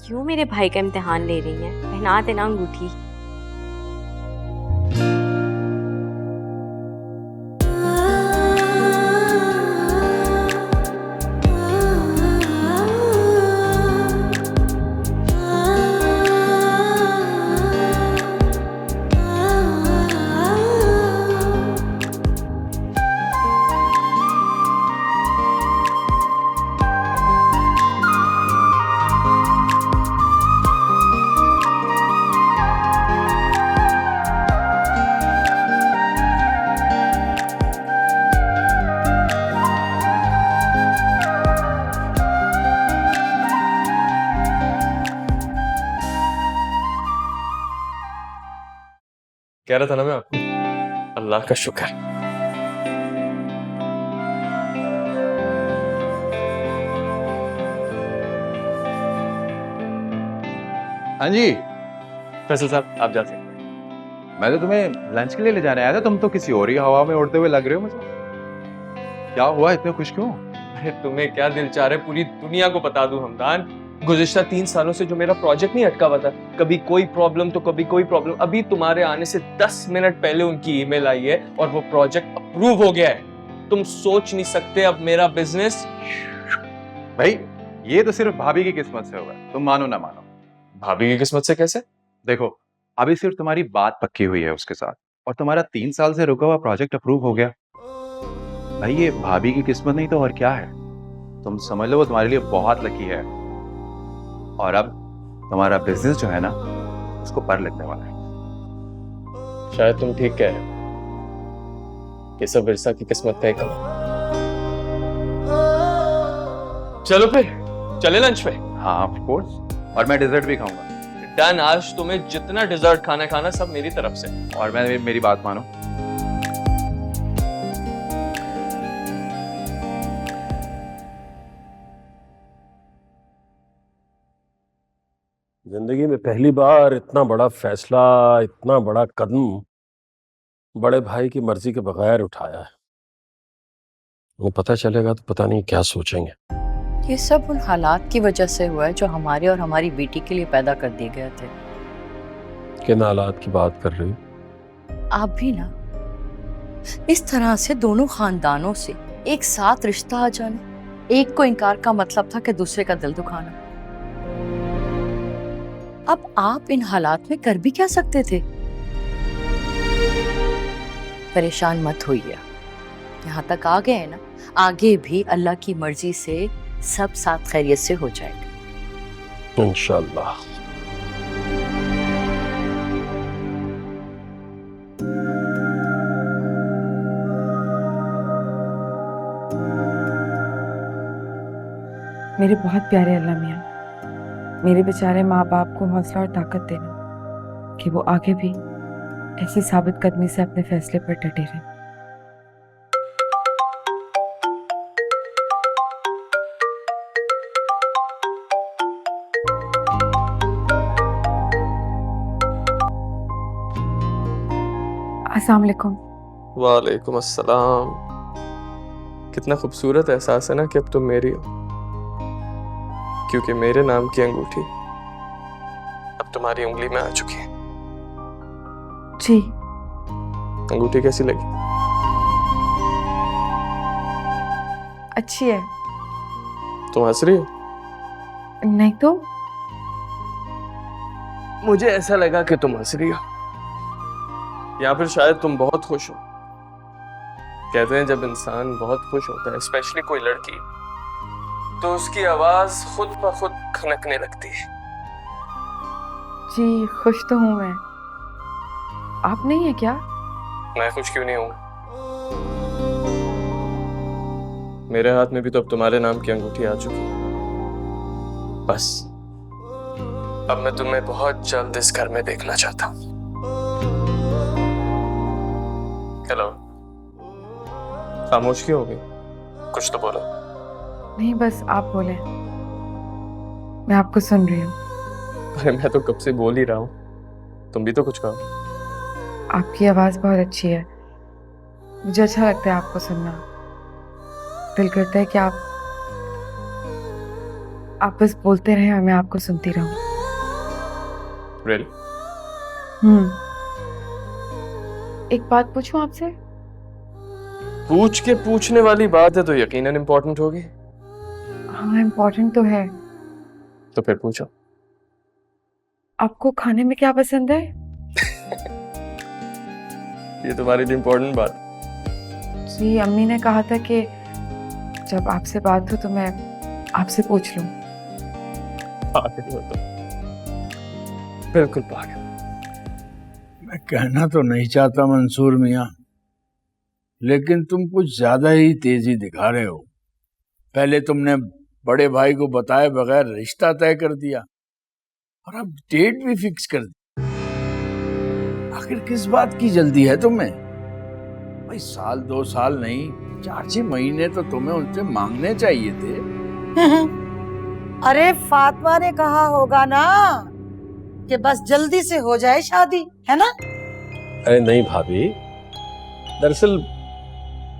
क्यों मेरे भाई का इम्तिहान ले रही हैं? पहना देना अंगूठी। कह रहा था ना मैं आपको, अल्लाह का शुक्र। हाँ जी, फैसल साहब आप जा सकते हैं। मैं तो तुम्हें लंच के लिए ले जाने आया था, तुम तो किसी और ही हवा में उड़ते हुए लग रहे हो मुझे। क्या हुआ, इतने खुश क्यों? अरे तुम्हें क्या दिल चाह रहा है पूरी दुनिया को बता दूं हमदान। गुज़िश्ता 3 सालों से जो मेरा प्रोजेक्ट नहीं अटका हुआ था, कभी कोई प्रॉब्लम तो कभी कोई प्रॉब्लम, अभी तुम्हारे आने से 10 मिनट पहले उनकी ईमेल आई है और वो प्रोजेक्ट अप्रूव हो गया है। तुम सोच नहीं सकते अब मेरा बिजनेस। भाई ये तो सिर्फ भाभी की किस्मत से होगा, तुम मानो ना मानो। भाभी की किस्मत से कैसे? देखो, अभी सिर्फ तुम्हारी बात पक्की हुई है उसके साथ और तुम्हारा 3 साल से रुका हुआ प्रोजेक्ट अप्रूव हो गया। भाई ये भाभी की किस्मत नहीं तो और क्या है। तुम समझ लो वो तुम्हारे लिए बहुत लकी है और अब तुम्हारा बिजनेस जो है ना उसको पर लगने वाला है। शायद तुम ठीक कह रहे हो, ये सब विरसा की किस्मत का ही कम है। चलो फिर चले लंच पे। हाँ ऑफ कोर्स, और मैं डिजर्ट भी खाऊंगा। डन, आज तुम्हें जितना डिजर्ट खाना सब मेरी तरफ से। और मैं मेरी बात मानो, जिंदगी में पहली बार इतना बड़ा फैसला, इतना बड़ा कदम बड़े भाई की मर्जी के बगैर उठाया है। वो पता चलेगा तो पता नहीं क्या सोचेंगे। ये सब उन हालात की वजह से हुआ है जो हमारे और हमारी बेटी के लिए पैदा कर दिए गए थे। किन हालात की बात कर रही हो? आप भी ना, इस तरह से दोनों खानदानों से एक साथ रिश्ता आ जाना, एक को इनकार का मतलब था कि दूसरे का दिल दुखाना। अब आप इन हालात में कर भी क्या सकते थे? परेशान मत होइए, यहाँ तक आ गए हैं ना, आगे भी अल्लाह की मर्जी से सब साथ खैरियत से हो जाएगा इंशाल्लाह। मेरे बहुत प्यारे अल्लाह मियाँ, मेरे बेचारे माँ बाप को हौसला और ताकत देना कि वो आगे भी ऐसी साबित कदमी से अपने फैसले पर डटे रहें। अस्सलाम वालेकुम। वालेकुम अस्सलाम। कितना खूबसूरत एहसास है ना कि अब तुम मेरी हो, क्योंकि मेरे नाम की अंगूठी अब तुम्हारी उंगली में आ चुकी है। जी, अंगूठी कैसी लगी? अच्छी है। तुम हंस रही हो? नहीं तो मुझे ऐसा लगा कि तुम हंस रही हो, या फिर शायद तुम बहुत खुश हो। कहते हैं जब इंसान बहुत खुश होता है, स्पेशली कोई लड़की, तो उसकी आवाज खुद ब खुद खनकने लगती है। जी, खुश तो हूँ मैं। आप नहीं है क्या? मैं खुश क्यों नहीं हूँ? मेरे हाथ में भी तो अब तुम्हारे नाम की अंगूठी आ चुकी है। बस अब मैं तुम्हें बहुत जल्द इस घर में देखना चाहता हूँ। हेलो, खामोश क्यों हो गई? कुछ तो बोलो। नहीं, बस आप बोले, मैं आपको सुन रही हूँ। अरे मैं तो कब से बोल ही रहा हूँ, तुम भी तो कुछ कहो। आपकी आवाज़ बहुत अच्छी है, मुझे अच्छा लगता है आपको सुनना। दिल करता है कि आप आप बस बोलते रहे और मैं आपको सुनती रहूं। Really? एक बात पूछूं आपसे? पूछ के पूछने वाली बात है तो यकीनन इम्पोर्टेंट होगी। हाँ, इम्पोर्टेंट तो है। तो फिर पूछो। आपको खाने में क्या पसंद है? ये तुम्हारे लिए इम्पोर्टेंट बात। जी, अम्मी ने कहा था कि जब आपसे बात हो तो मैं आपसे पूछ लूं। पागल हो तुम, बिल्कुल पागल। मैं कहना तो नहीं चाहता मंसूर मियां, लेकिन तुम कुछ ज्यादा ही तेजी दिखा रहे हो। पहले तुमने बड़े भाई को बताए बगैर रिश्ता तय कर दिया और अब डेट भी फिक्स कर दी। आखिर किस बात की जल्दी है तुम्हें? भाई साल 2 साल नहीं, 4-6 महीने तो तुम्हें उनसे मांगने चाहिए थे। अरे फातिमा ने कहा होगा ना कि बस जल्दी से हो जाए शादी, है ना? अरे नहीं भाभी, दरअसल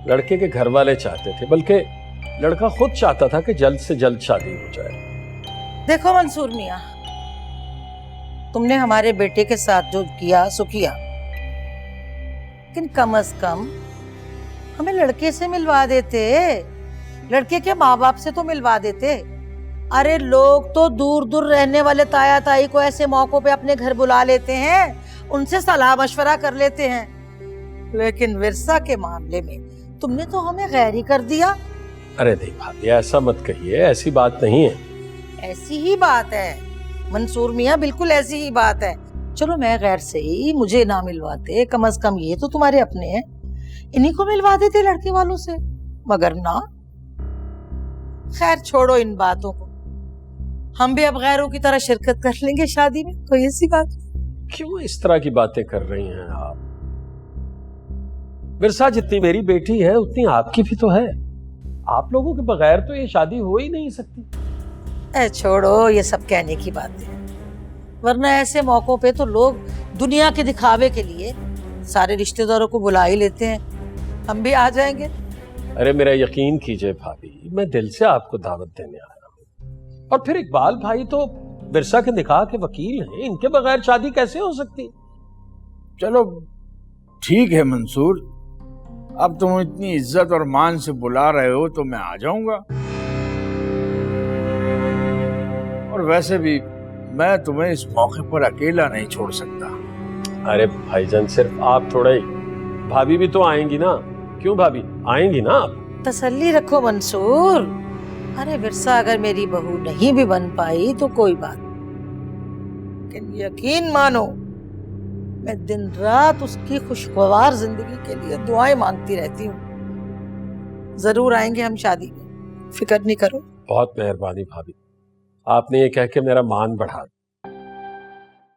लड़के के घर वाले चाहते थे, बल्कि लड़का खुद चाहता था कि जल्द से जल्द शादी हो जाए। देखो मंसूर मियां, तुमने हमारे बेटे के साथ जो किया सो किया, लेकिन कम से कम हमें लड़के से मिलवा देते, लड़के के माँ बाप से तो मिलवा देते। अरे लोग तो दूर दूर रहने वाले ताया ताई को ऐसे मौकों पे अपने घर बुला लेते हैं, उनसे सलाह मशवरा कर लेते हैं, लेकिन विरसा के मामले में तुमने तो हमें गैर ही कर दिया। अरे नहीं भाभी, ऐसा मत कहिए, ऐसी बात नहीं है। ऐसी ही बात है मंसूर मियां, बिल्कुल ऐसी ही बात है। चलो मैं गैर से ही, मुझे ना मिलवाते, कम से कम ये तो तुम्हारे अपने हैं, इन्हीं को मिलवा देते लड़के वालों से, मगर ना। खैर छोड़ो इन बातों को, हम भी अब गैरों की तरह शिरकत कर लेंगे शादी में, कोई ऐसी बात। क्यों इस तरह की बातें कर रही हैं आप? विरसा जितनी मेरी बेटी है उतनी आपकी भी तो है। आप लोगों के बगैर तो ये शादी हो ही नहीं सकती। छोड़ो ये सब कहने की बातें, वरना ऐसे मौकों पे तो लोग दुनिया के दिखावे के लिए सारे रिश्तेदारों को बुला ही लेते हैं, हम भी आ जाएंगे। अरे मेरा यकीन कीजिए भाभी, मैं दिल से आपको दावत देने आया हूँ। और फिर इकबाल भाई तो विरसा के निकाह के वकील हैं, इनके बगैर शादी कैसे हो सकती? चलो ठीक है मंसूर, अब तुम इतनी इज्जत और मान से बुला रहे हो तो मैं आ जाऊंगा। और वैसे भी मैं तुम्हें इस मौके पर अकेला नहीं छोड़ सकता। अरे भाईजान, सिर्फ आप थोड़ा ही, भाभी भी तो आएंगी ना। क्यों भाभी, आएंगी ना आप? तसल्ली रखो मंसूर, अरे विरसा अगर मेरी बहू नहीं भी बन पाई तो कोई बात, लेकिन यकीन मानो मैं दिन रात उसकी खुशगवार जिंदगी के लिए दुआएं मांगती रहती हूँ। जरूर आएंगे हम शादी में, फिक्र नहीं करो। बहुत मेहरबानी भाभी, आपने ये कह के मेरा मान बढ़ा दिया।